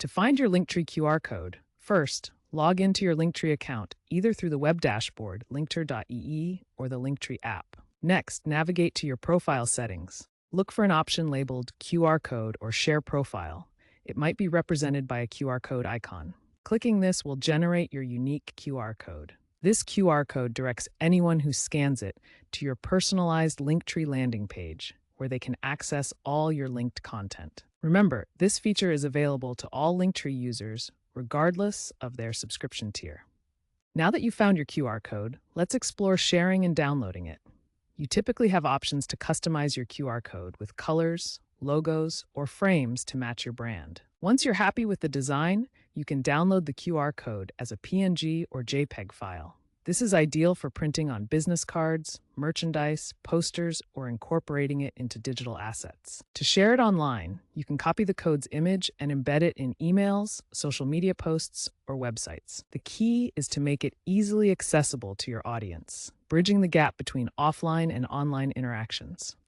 To find your Linktree QR code, first, log into your Linktree account either through the web dashboard, linktree.ee, or the Linktree app. Next, navigate to your profile settings. Look for an option labeled QR code or Share Profile. It might be represented by a QR code icon. Clicking this will generate your unique QR code. This QR code directs anyone who scans it to your personalized Linktree landing page, where they can access all your linked content. Remember, this feature is available to all Linktree users, regardless of their subscription tier. Now that you've found your QR code, let's explore sharing and downloading it. You typically have options to customize your QR code with colors, logos, or frames to match your brand. Once you're happy with the design, you can download the QR code as a PNG or JPEG file. This is ideal for printing on business cards, merchandise, posters, or incorporating it into digital assets. To share it online, you can copy the code's image and embed it in emails, social media posts, or websites. The key is to make it easily accessible to your audience, bridging the gap between offline and online interactions.